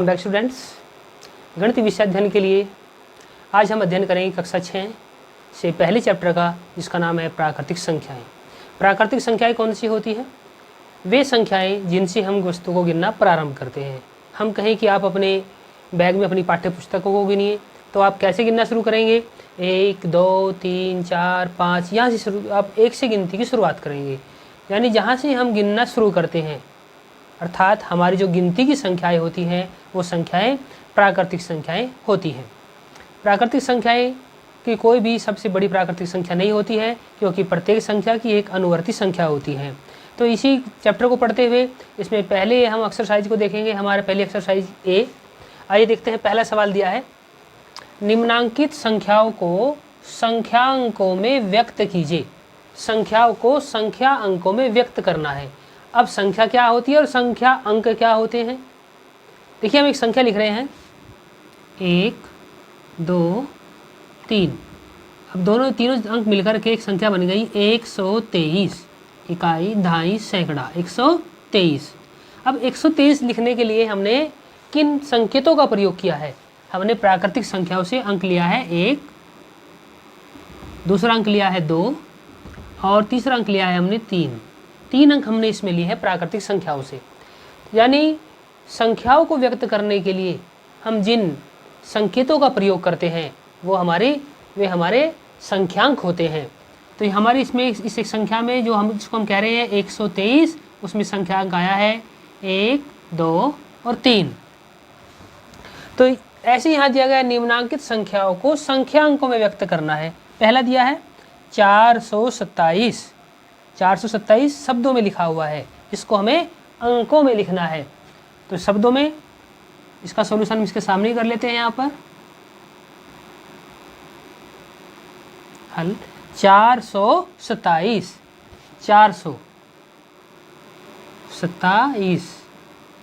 Back students, गणित विषय अध्ययन के लिए आज हम अध्ययन करेंगे कक्षा 6 से पहले चैप्टर का, जिसका नाम है प्राकृतिक संख्याएं। प्राकृतिक संख्याएं कौन सी होती हैं? वे संख्याएं जिनसे हम वस्तु को गिनना प्रारंभ करते हैं। हम कहें कि आप अपने बैग में अपनी पाठ्य पुस्तकों को गिनिए, तो आप कैसे गिनना शुरू करेंगे? 1 2 3 4 5, यहाँ से आप 1 से गिनती की शुरुआत करेंगे। यानी जहाँ से हम गिनना शुरू करते हैं, अर्थात हमारी जो गिनती की संख्याएं होती हैं वो संख्याएं प्राकृतिक संख्याएं होती हैं। प्राकृतिक संख्याएं की कोई भी सबसे बड़ी प्राकृतिक संख्या नहीं होती है, क्योंकि प्रत्येक संख्या की एक अनुवर्ती संख्या होती है। तो इसी चैप्टर को पढ़ते हुए इसमें पहले हम एक्सरसाइज को देखेंगे। हमारे पहले एक्सरसाइज ए, आइए देखते हैं। पहला सवाल दिया है, निम्नांकित संख्याओं को संख्या अंकों में व्यक्त कीजिए। संख्याओं को संख्या अंकों में व्यक्त करना है। अब संख्या क्या होती है और संख्या अंक क्या होते हैं? देखिए, हम एक संख्या लिख रहे हैं 1 2 3। अब तीनों अंक मिलकर के एक संख्या बन गई 123। इकाई, दहाई, सैकड़ा, 123। अब 123 लिखने के लिए हमने किन संकेतों का प्रयोग किया है? हमने प्राकृतिक संख्याओं से अंक लिया है 1, दूसरा अंक लिया है 2 और तीसरा अंक लिया है हमने 3। 3 अंक हमने इसमें लिए हैं प्राकृतिक संख्याओं से। यानी संख्याओं को व्यक्त करने के लिए हम जिन संकेतों का प्रयोग करते हैं वे हमारे संख्यांक होते हैं। तो हमारे इसमें इस एक संख्या में जिसको हम कह रहे हैं 123, उसमें संख्यांक आया है 1 2 और 3। तो ऐसे यहाँ दिया गया निम्नांकित संख्याओं को संख्या अंकों में व्यक्त करना है। पहला दिया है 427। 427 शब्दों में लिखा हुआ है, इसको हमें अंकों में लिखना है। तो शब्दों में इसका सॉल्यूशन हम इसके सामने कर लेते हैं। यहाँ पर हल 427, 427।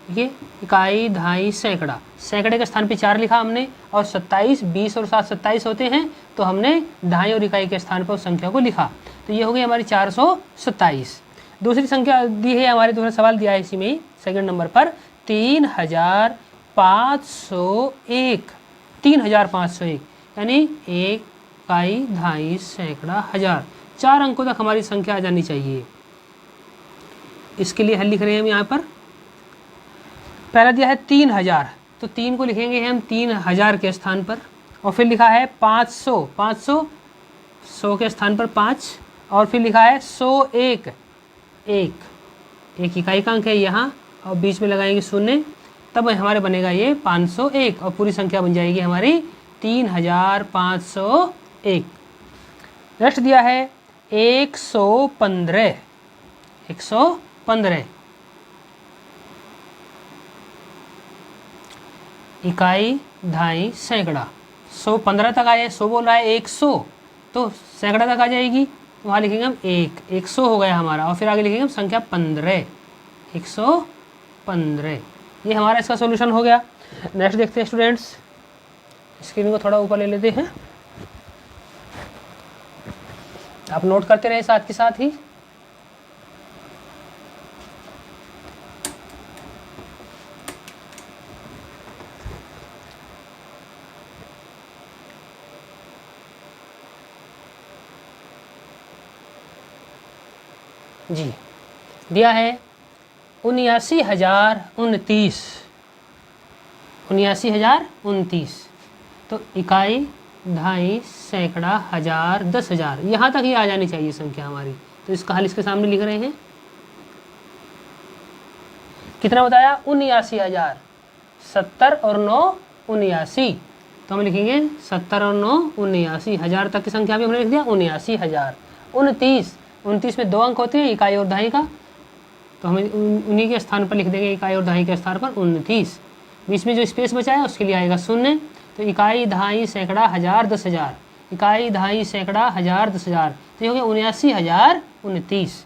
ये इकाई, दहाई, सैकड़ा। सैकड़े के स्थान पे 4 लिखा हमने, और 27, 20 और 7 27 होते हैं, तो हमने दहाई और इकाई के स्थान पर उस संख्या को लिखा। तो ये हो गई हमारी 427। दूसरी संख्या दी है हमारे, दूसरा सवाल दिया है इसी में ही, सेकंड नंबर पर 3501। 3501 यानी 1 इकाई, दहाई, सैकड़ा, हजार। 4 अंकों तक हमारी संख्या आ जानी चाहिए। इसके लिए हल लिख रहे हैं हम यहाँ पर। पहला दिया है 3000, तो 3 को लिखेंगे हम 3000 के स्थान पर, और फिर लिखा है 500। 500 100 के स्थान पर 5, और फिर लिखा है 101। एक इकाई का अंक है यहाँ, और बीच में लगाएंगे 0, तब हमारे बनेगा ये 501, और पूरी संख्या बन जाएगी हमारी 3501। नेक्स्ट दिया है 115। 115 इकाई, दहाई, सैकड़ा। 115 तक आए, 100 बोल रहा है, 100 तो सैकड़ा तक आ जाएगी, तो वहाँ लिखेंगे हम 100 हो गया हमारा, और फिर आगे लिखेंगे हम संख्या 15। 115, ये हमारा इसका सॉल्यूशन हो गया। नेक्स्ट देखते हैं स्टूडेंट्स, स्क्रीन को थोड़ा ऊपर ले लेते हैं, आप नोट करते रहे साथ के साथ ही। जी, दिया है 79,029। 79,029, तो इकाई, दहाई, सैकड़ा, हजार, 10,000, यहाँ तक ही आ जानी चाहिए संख्या हमारी। तो इसका हल इसके सामने लिख रहे हैं। कितना बताया? 79,000। 70 और 9 79, तो हम लिखेंगे 70 और 9 79। हजार तक की संख्या भी हमने लिख दिया 79,000। 29 में 2 अंक होते हैं, इकाई और दहाई का, तो हमें उन्हीं के स्थान पर लिख देंगे, इकाई और दहाई के स्थान पर 29। बीच में जो स्पेस बचा है उसके लिए आएगा 0। तो इकाई, दहाई, सैकड़ा, हजार, 10,000। इकाई, दहाई, सैकड़ा, हजार, 10,000, तो ये हो गया 79,029।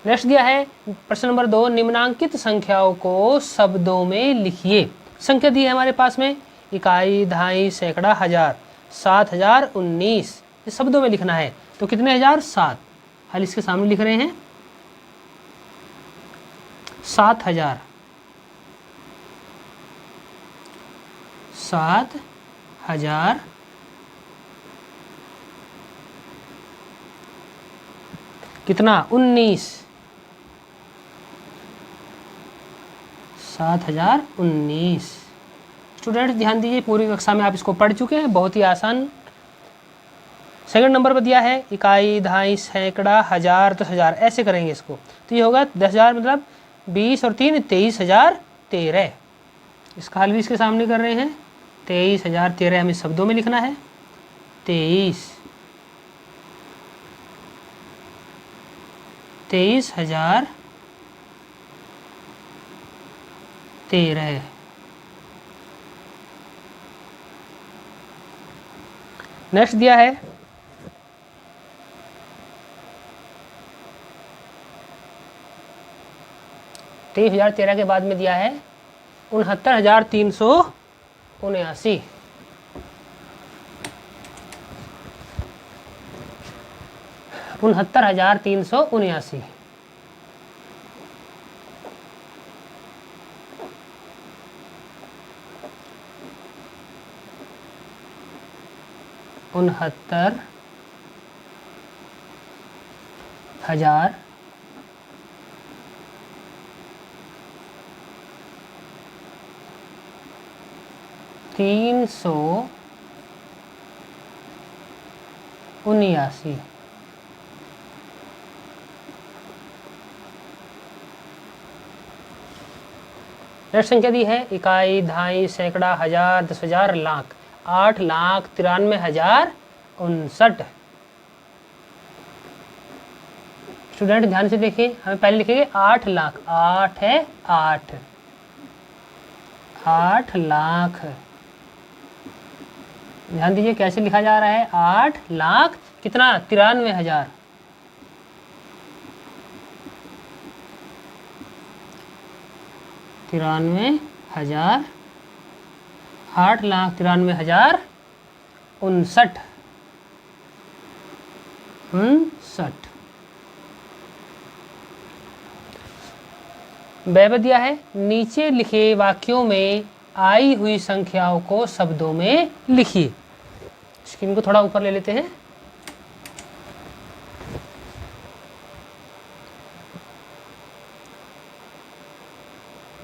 नेक्स्ट दिया है प्रश्न नंबर 2, निम्नांकित संख्याओं को शब्दों में लिखिए। संख्या दी है हमारे पास में, इकाई, दहाई, सैकड़ा, हजार, 7,019, ये शब्दों में लिखना है। तो कितने हजार? 7। हल इसके सामने लिख रहे हैं 7,000। 7,000 कितना 19 7,019। स्टूडेंट ध्यान दीजिए, पूरी कक्षा में आप इसको पढ़ चुके हैं, बहुत ही आसान। सेकंड नंबर पर दिया है इकाई, दहाई, सैकड़ा, हजार, 10,000, ऐसे करेंगे इसको। तो ये होगा 10,000 मतलब 20 और 3 23,013। इसका हल भी इसके सामने कर रहे हैं। 23,013 हमें शब्दों में लिखना है। 23,013। नेक्स्ट दिया है 23,013 के बाद में दिया है 69,379। 69,379। 69,000 379। नेक्स्ट संख्या दी है इकाई, दहाई, सैकड़ा, हजार, 10,000, लाख। 8,93,059। स्टूडेंट ध्यान से देखिए, हमें पहले लिखेंगे 8 लाख। 8 है 8 लाख। ध्यान दीजिए कैसे लिखा जा रहा है। 8 लाख कितना 93,000। 93,000। 8,93,059। वह दिया है नीचे लिखे वाक्यों में आई हुई संख्याओं को शब्दों में लिखिए। स्क्रीन को थोड़ा ऊपर ले लेते हैं।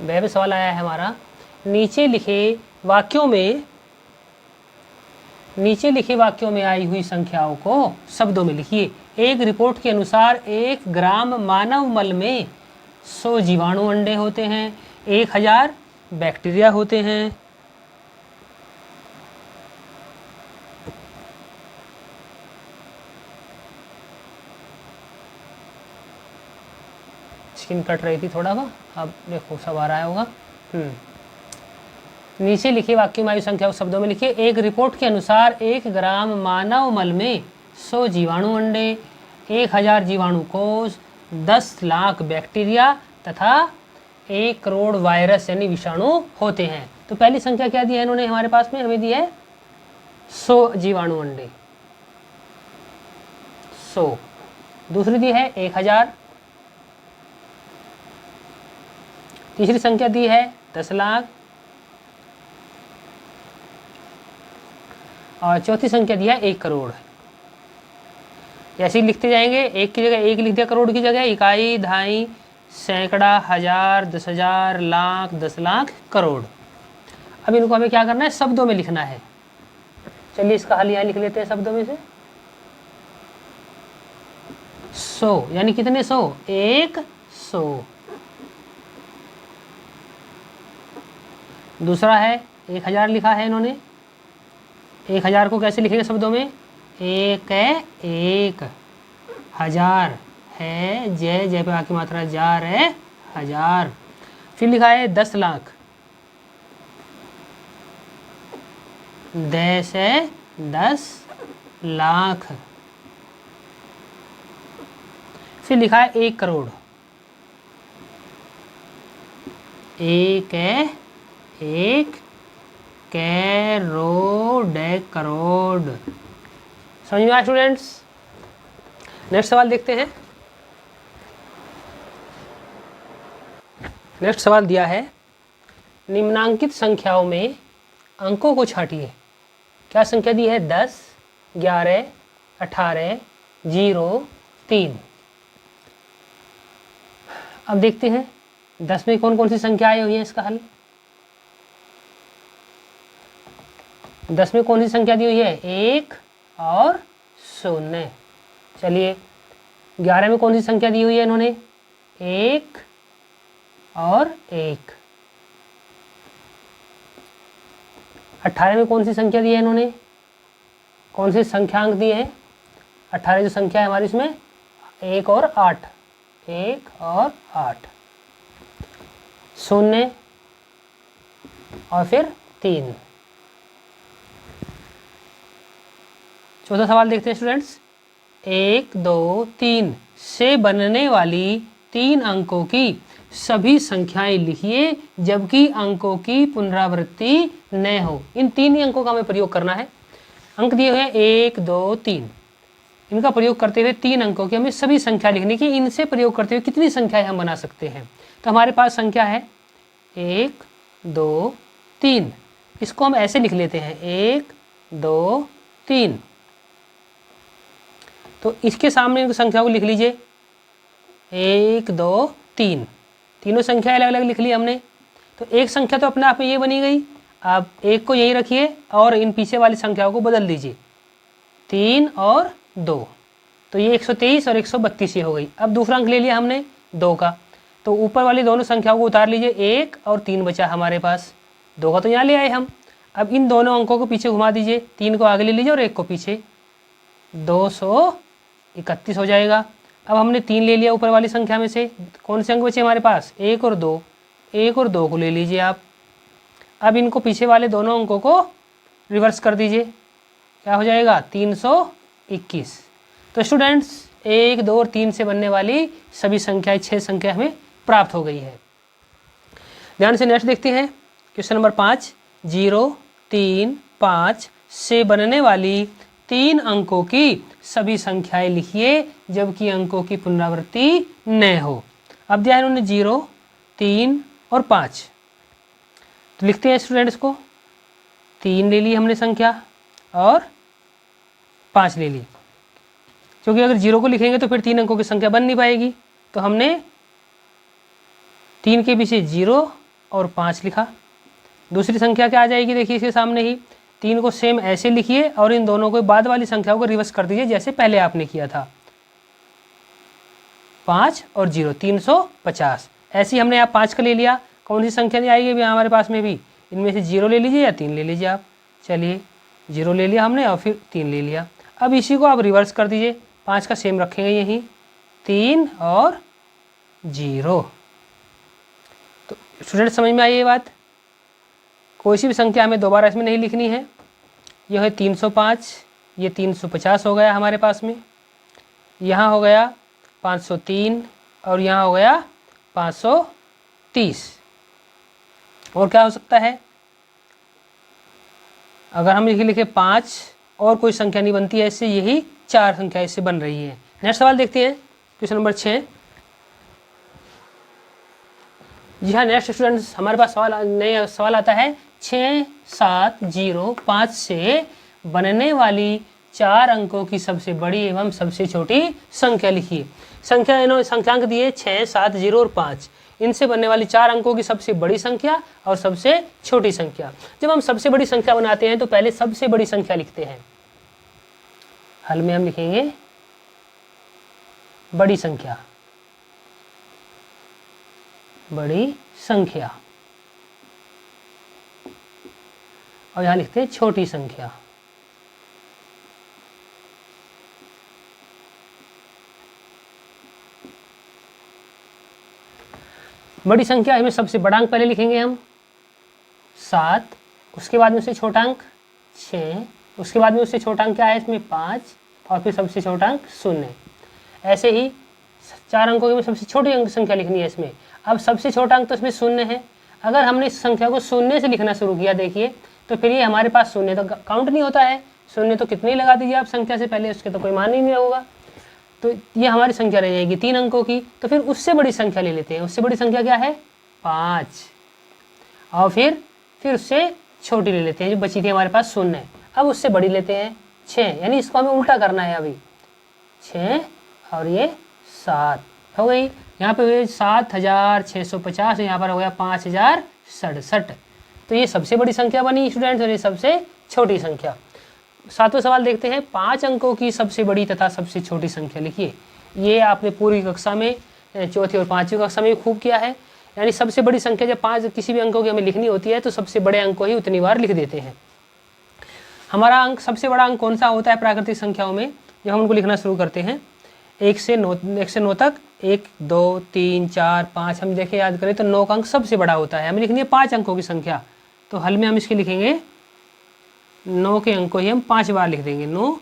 वह सवाल आया है हमारा, नीचे लिखे वाक्यों में आई हुई संख्याओं को शब्दों में लिखिए। एक रिपोर्ट के अनुसार 1 ग्राम मानव मल में 100 जीवाणु अंडे होते हैं। 1,000 बैक्टीरिया होते हैं। स्क्रीन कट रही थी थोड़ा सा, अब देखो सब आ रहा होगा। नीचे लिखे वाक्यों में आयु संख्या को शब्दों में लिखिए। एक रिपोर्ट के अनुसार 1 ग्राम मानव मल में 100 जीवाणु अंडे, 1,000 जीवाणु कोष, 10 लाख बैक्टीरिया तथा 1 करोड़ वायरस यानी विषाणु होते हैं। तो पहली संख्या क्या दी है इन्होंने हमारे पास में, हमें दी है 100 जीवाणु अंडे, 100। दूसरी दी है 1,000। तीसरी संख्या दी है 10 लाख। और चौथी संख्या दी है 1 करोड़। ऐसे ही लिखते जाएंगे, एक की जगह एक लिख दिया करोड़ की जगह। इकाई, दहाई, सैकड़ा, हजार, 10,000, लाख, 10 लाख, करोड़। अब इनको हमें क्या करना है, शब्दों में लिखना है। चलिए इसका हल यहाँ लिख लेते हैं शब्दों में से। 100 यानी कितने 100, 100। दूसरा है 1,000 लिखा है इन्होंने। 1,000 को कैसे लिखेंगे शब्दों में, 1 है 1, हजार है जय, जय पे आकी मात्रा जार है हजार। फिर लिखा है 10 लाख, 10 है 10 लाख। फिर लिखा है 1 करोड़, 1 है 1 करोड़, करोड़। समझ में आया स्टूडेंट्स। नेक्स्ट सवाल देखते हैं। नेक्स्ट सवाल दिया है निम्नांकित संख्याओं में अंकों को छांटिए। क्या संख्या दी है? 10, 11, 18, 0, 3। अब देखते हैं 10 में कौन कौन सी संख्या आई हुई है इसका हल। 10 में कौन सी संख्या दी हुई है? 1 और 0। चलिए 11 में कौन सी संख्या दी हुई है इन्होंने? 1 और 1। 18 में कौन सी संख्या दी है इन्होंने? कौन से संख्यांक दिए हैं? 18 जो संख्या है हमारी इसमें 1 और 8, 1 और 8, 0 और फिर 3। चौथा सवाल देखते हैं स्टूडेंट्स। 1, 2, 3 से बनने वाली 3 अंकों की सभी संख्याएं लिखिए जबकि अंकों की पुनरावृत्ति न हो। इन 3 ही अंकों का हमें प्रयोग करना है। अंक दिए हुए हैं 1, 2, 3। इनका प्रयोग करते हुए 3 अंकों की हमें सभी संख्या लिखनी कि इनसे प्रयोग करते हुए कितनी संख्याएं हम बना सकते हैं। तो हमारे पास संख्या है 1, 2, 3। इसको हम ऐसे लिख लेते हैं 1, 2, 3। तो इसके सामने इन संख्याओं को लिख लीजिए 1, 2, 3। तीनों संख्या अलग अलग लिख ली हमने। तो एक संख्या तो अपने आप में ये बनी गई। आप 1 को यही रखिए और इन पीछे वाली संख्याओं को बदल दीजिए 3 और 2। तो ये 123 और 132 ये हो गई। अब दूसरा अंक ले लिया हमने 2 का। तो ऊपर वाली दोनों संख्याओं को उतार लीजिए, 1 और 3 बचा हमारे पास। 2 का तो यहाँ ले आए हम। अब इन दोनों अंकों को पीछे घुमा दीजिए, 3 को आगे ले लीजिए और 1 को पीछे, 231 हो जाएगा। अब हमने 3 ले लिया ऊपर वाली संख्या में से। कौन से अंक बचे हमारे पास? 1 और 2। 1 और 2 को ले लीजिए आप। अब इनको पीछे वाले दोनों अंकों को रिवर्स कर दीजिए, क्या हो जाएगा? 321। तो स्टूडेंट्स 1, 2 और 3 से बनने वाली सभी संख्याएं 6 संख्या हमें प्राप्त हो गई है। ध्यान से नेक्स्ट देखते हैं क्वेश्चन नंबर 5। 0, 3, 5 से बनने वाली 3 अंकों की सभी संख्याएं लिखिए जबकि अंकों की पुनरावृत्ति न हो। अब दिया है इन्होंने 0, 3 और 5। तो लिखते हैं स्टूडेंट्स को। 3 ले ली हमने संख्या और 5 ले ली, क्योंकि अगर 0 को लिखेंगे तो फिर 3 अंकों की संख्या बन नहीं पाएगी। तो हमने 3 के पीछे 0 और 5 लिखा। दूसरी संख्या क्या आ जाएगी? देखिए इसके सामने ही 3 को सेम ऐसे लिखिए और इन दोनों को बाद वाली संख्याओं को रिवर्स कर दीजिए जैसे पहले आपने किया था। 5 और 0, 350। ऐसे ही हमने यहाँ 5 का ले लिया। कौन सी संख्या नहीं आएगी अभी हमारे पास में भी? इनमें से 0 ले लीजिए या 3 ले लीजिए आप। चलिए 0 ले लिया हमने और फिर 3 ले लिया। अब इसी को आप रिवर्स कर दीजिए, 5 का सेम रखेंगे यहीं, 3 और 0। तो स्टूडेंट समझ में आई ये बात? कोई सी भी संख्या हमें दोबारा इसमें नहीं लिखनी है। यह है 305, ये 350 हो गया हमारे पास में, यहाँ हो गया 503 और यहाँ हो गया 530। और क्या हो सकता है? अगर हम लिखे 5 और कोई संख्या नहीं बनती है इससे, यही 4 संख्या इससे बन रही है। नेक्स्ट सवाल देखते हैं क्वेश्चन नंबर 6। जी हाँ नेक्स्ट स्टूडेंट्स हमारे पास नया सवाल आता है। 6, 7, 0, 5 से बनने वाली 4 अंकों की सबसे बड़ी एवं सबसे छोटी संख्या लिखिए। संख्यांक दिए 6, 7, 0 और 5। इनसे बनने वाली 4 अंकों की सबसे बड़ी संख्या और सबसे छोटी संख्या। जब हम सबसे बड़ी संख्या बनाते हैं तो पहले सबसे बड़ी संख्या लिखते हैं। हल में हम लिखेंगे बड़ी संख्या, बड़ी संख्या, और यहां लिखते हैं छोटी संख्या। बड़ी संख्या में सबसे बड़ा अंक पहले लिखेंगे हम 7, उसके बाद में उससे छोटा अंक 6, उसके बाद में उससे छोटा अंक क्या है इसमें 5 और फिर सबसे छोटा अंक 0। ऐसे ही 4 अंकों में सबसे छोटी अंक संख्या लिखनी है इसमें। अब सबसे छोटा अंक तो इसमें 0 है। अगर हमने इस संख्या को 0 से लिखना शुरू किया देखिए तो फिर ये हमारे पास 0 तो काउंट नहीं होता है। 0 तो कितने ही लगा दीजिए आप संख्या से पहले, उसके तो कोई मान ही नहीं होगा। तो ये हमारी संख्या रह जाएगी 3 अंकों की। तो फिर उससे बड़ी संख्या ले लेते हैं। उससे बड़ी संख्या क्या है 5 और फिर उससे छोटी ले लेते हैं, जो बची थी हमारे पास शून्य। अब उससे बड़ी लेते हैं 6, यानी इसको हमें उल्टा करना है अभी। 6 और ये 7 हो गई। यहाँ पे हुए 7650, यहाँ पर हो गया 5067। तो ये सबसे बड़ी संख्या बनी स्टूडेंट्स, और ये सबसे छोटी संख्या। सातवां सवाल देखते हैं, 5 अंकों की सबसे बड़ी तथा सबसे छोटी संख्या लिखिए। ये आपने पूरी कक्षा में, चौथी और पाँचवीं कक्षा में खूब किया है। यानी सबसे बड़ी संख्या जब 5 किसी भी अंकों की हमें लिखनी होती है तो सबसे बड़े अंक को ही उतनी बार लिख देते हैं। हमारा अंक, सबसे बड़ा अंक कौन सा होता है प्राकृतिक संख्याओं में? जब हम उनको लिखना शुरू करते हैं 1 से 9 तक, 1 2 3 4 5, हम देखें याद करें तो 9 का अंक सबसे बड़ा होता है। हमें लिखनी है 5 अंकों की संख्या, तो हल में हम इसके लिखेंगे 9 के अंक को ही हम 5 बार लिख देंगे। 9,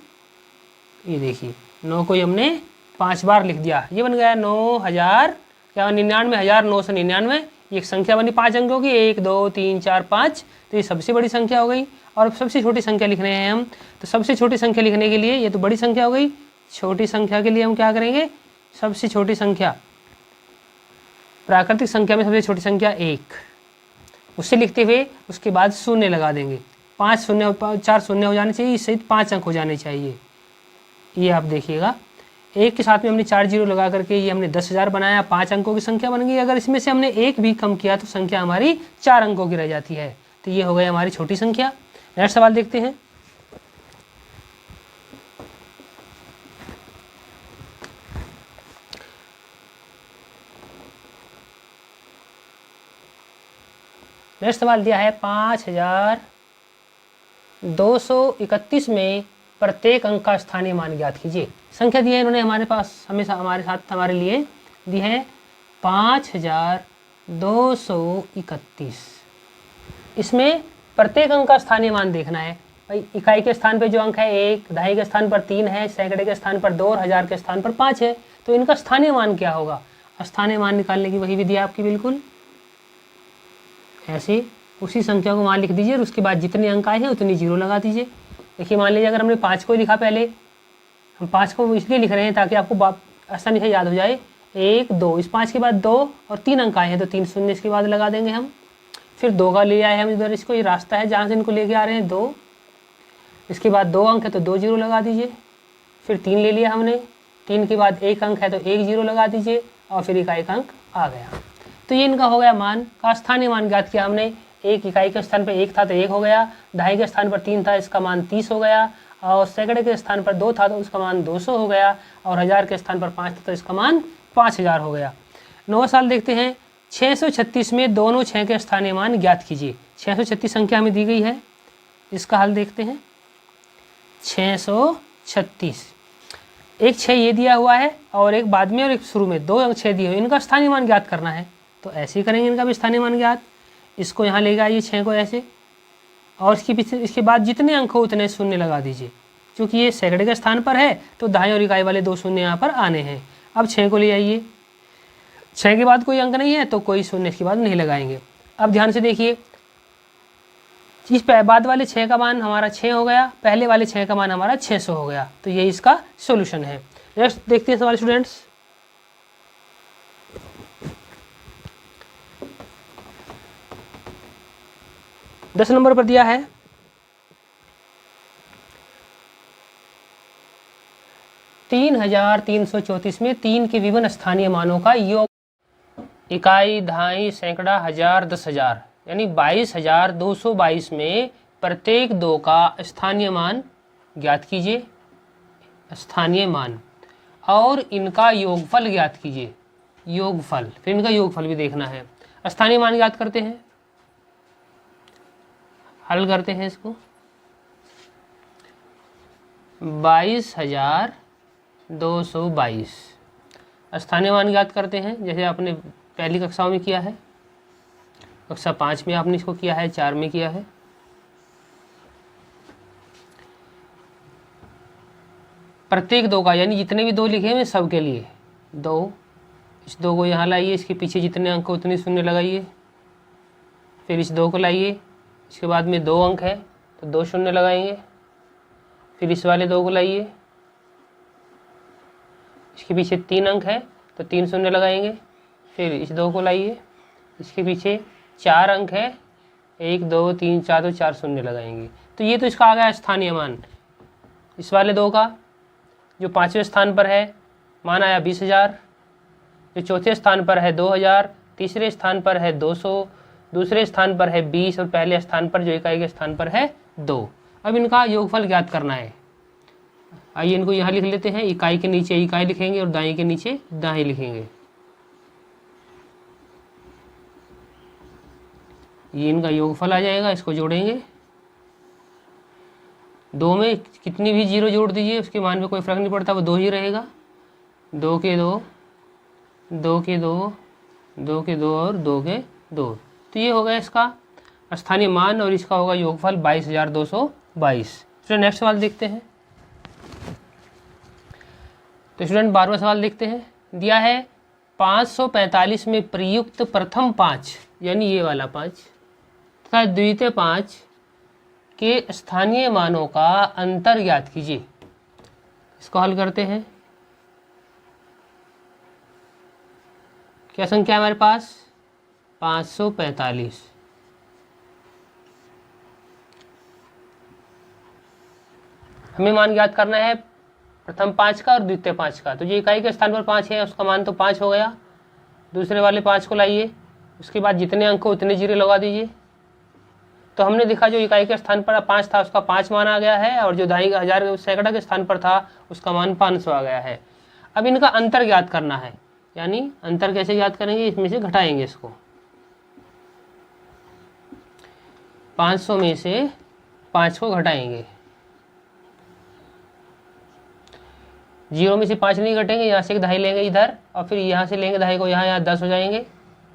ये देखिए 9 को ही हमने 5 बार लिख दिया। ये बन गया 9000, क्या 99,999। ये एक संख्या बनी 5 अंकों की, 1 2 3 4 5। तो ये सबसे बड़ी संख्या हो गई। और अब सबसे छोटी संख्या लिख रहे हैं हम, तो सबसे छोटी संख्या लिखने के लिए, ये तो बड़ी संख्या हो गई, छोटी संख्या के लिए हम क्या करेंगे? सबसे छोटी संख्या, प्राकृतिक संख्या में सबसे छोटी संख्या 1, उससे लिखते हुए उसके बाद शून्य लगा देंगे। 5 शून्य, 4 शून्य हो जाने चाहिए, इससे 5 अंक हो जाने चाहिए। ये आप देखिएगा, 1 के साथ में हमने 4 जीरो लगा करके ये हमने 10,000 बनाया, 5 अंकों की संख्या बन गई। अगर इसमें से हमने 1 भी कम किया तो संख्या हमारी 4 अंकों की रह जाती है। तो ये हो गई हमारी छोटी संख्या। नेक्स्ट सवाल देखते हैं, नेक्स्ट सवाल दिया है 5231 में प्रत्येक अंक का स्थानीय मान ज्ञात कीजिए। संख्या दी है इन्होंने हमारे पास, हमेशा हमारे साथ हमारे लिए दी है 5231। इसमें प्रत्येक अंक का स्थानीय मान देखना है। भाई इकाई के स्थान पे जो अंक है 1, दहाई के स्थान पर 3 है, सैकड़े के स्थान पर 2 और हजार के स्थान पर 5 है। तो इनका स्थानीय मान क्या होगा? स्थानीय मान निकालने की वही विधि है आपकी, बिल्कुल ऐसे उसी संख्या को मान लिख दीजिए और उसके बाद जितने अंक आए हैं उतनी जीरो लगा दीजिए। देखिए मान लीजिए अगर हमने 5 को लिखा, पहले हम 5 को इसलिए लिख रहे हैं ताकि आपको आसानी से याद हो जाए। 1 2, इस 5 के बाद 2 और 3 अंक आए हैं तो 3 शून्य इसके बाद लगा देंगे हम। फिर 2 का ले आए हम इधर, इसको ये रास्ता है जहाँ से इनको लेके आ रहे हैं 2, इसके बाद 2 अंक है तो 2 जीरो लगा दीजिए। फिर 3 ले लिया हमने, 3 के बाद 1 अंक है तो 1 जीरो लगा दीजिए और फिर इकाई का अंक आ गया। तो ये इनका हो गया मान का स्थानीय मान ज्ञात किया हमने। 1 इकाई के स्थान पर 1 था तो 1 हो गया, दहाई के स्थान पर 3 था इसका मान 30 हो गया, और सैकड़े के स्थान पर 2 था तो उसका मान 200 हो गया, और हजार के स्थान पर 5 था तो इसका मान 5000 हो गया। 9वां सवाल देखते हैं, 636 में दोनों 6 के स्थानीय मान ज्ञात कीजिए। 636 संख्या हमें दी गई है, इसका हल देखते हैं। 636, एक 6 ये दिया हुआ है और एक बाद में और एक शुरू में, 2 अंक 6 दिए हुए, इनका स्थानीय मान ज्ञात करना है। तो ऐसे ही करेंगे, इनका भी स्थानीय मान ज्ञात। इसको यहाँ ले आइए 6 को ऐसे, और इसके पीछे इसके बाद जितने अंक हो उतने शून्य लगा दीजिए। क्योंकि ये सैकड़े के स्थान पर है तो दहाई और इकाई वाले 2 शून्य यहाँ पर आने हैं। अब 6 को ले आइए, 6 के बाद कोई अंक नहीं है तो कोई शून्य इसके बाद नहीं लगाएंगे। अब ध्यान से देखिए, इस बाद वाले 6 का मान हमारा 6 हो गया, पहले वाले 6 का मान हमारा 600 हो गया। तो ये इसका सोल्यूशन है। नेक्स्ट देखते हैं सवाल स्टूडेंट्स, दस नंबर पर दिया है 3334 में 3 के विभिन्न स्थानीय मानों का योग, इकाई, दहाई, सैकड़ा, हजार, 10,000, यानी 22,222 में प्रत्येक 2 का स्थानीय मान ज्ञात कीजिए। स्थानीय मान और इनका योगफल ज्ञात कीजिए। योगफल, फिर इनका योगफल भी देखना है। स्थानीय मान ज्ञात करते हैं, हल करते हैं इसको। 22,222 स्थानीय मान ज्ञात करते हैं, जैसे आपने पहली कक्षाओं में किया है, कक्षा 5 में आपने इसको किया है, 4 में किया है। प्रत्येक 2 का, यानी जितने भी 2 लिखे हैं सबके लिए 2, इस 2 को यहाँ लाइए, इसके पीछे जितने अंक उतने शून्य लगाइए। फिर इस 2 को लाइए, इसके बाद में 2 अंक है तो 2 शून्य लगाएंगे। फिर इस वाले 2 को लाइए, इसके पीछे 3 अंक है तो 3 शून्य लगाएंगे। फिर इस 2 को लाइए, इसके पीछे 4 अंक है 1 2 3 4 तो 4 शून्य लगाएंगे। तो ये तो इसका आ गया स्थानीय मान। इस वाले 2 का जो 5वें स्थान पर है मान आया 20,000, जो चौथे स्थान पर है 2,000, तीसरे स्थान पर है 200, दूसरे स्थान पर है 20 और पहले स्थान पर जो इकाई के स्थान पर है 2। अब इनका योगफल ज्ञात करना है। आइए इनको यहाँ लिख लेते हैं। इकाई के नीचे इकाई लिखेंगे और दाई के नीचे दाई लिखेंगे। ये इनका योगफल आ जाएगा, इसको जोड़ेंगे। 2 में कितनी भी जीरो जोड़ दीजिए उसके मान में कोई फर्क नहीं पड़ता, वो 2 ही रहेगा। 2 के 2, 2 के 2, 2 के 2 और 2 के 2। तो ये होगा इसका स्थानीय मान और इसका होगा योगफल 22,222। स्टूडेंट नेक्स्ट सवाल देखते हैं। तो स्टूडेंट 12वां सवाल देखते हैं। दिया है 545 में प्रयुक्त प्रथम 5 यानी ये वाला 5 तथा द्वितीय 5 के स्थानीय मानों का अंतर ज्ञात कीजिए। इसको हल करते हैं। क्या संख्या है हमारे पास? 545। हमें मान ज्ञात करना है प्रथम 5 का और द्वितीय 5 का। तो जो इकाई के स्थान पर 5 है उसका मान तो 5 हो गया। दूसरे वाले 5 को लाइए, उसके बाद जितने अंक हो उतने जीरो लगा दीजिए। तो हमने देखा जो इकाई के स्थान पर 5 था उसका 5 मान आ गया है और जो दाई हजार सैकड़ा के स्थान पर था उसका मान 500 आ गया है। अब इनका अंतर ज्ञात करना है, यानी अंतर कैसे ज्ञात करेंगे? इसमें से घटाएंगे इसको। 500 में से 5 को घटाएंगे। 0 में से 5 नहीं घटेंगे, यहाँ से एक दहाई लेंगे इधर और फिर यहाँ से लेंगे दहाई को, यहाँ 10 हो जाएंगे।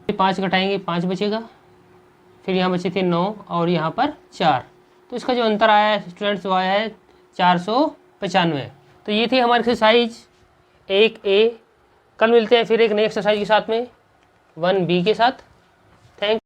फिर 5 घटाएंगे, 5 बचेगा। फिर यहाँ बचे थे 9 और यहाँ पर 4। तो इसका जो अंतर आया है स्टूडेंट्स वो आया है 495। तो ये थी हमारी एक्सरसाइज 1A। कल मिलते हैं फिर एक नई एक्सरसाइज के साथ में 1B के साथ। थैंक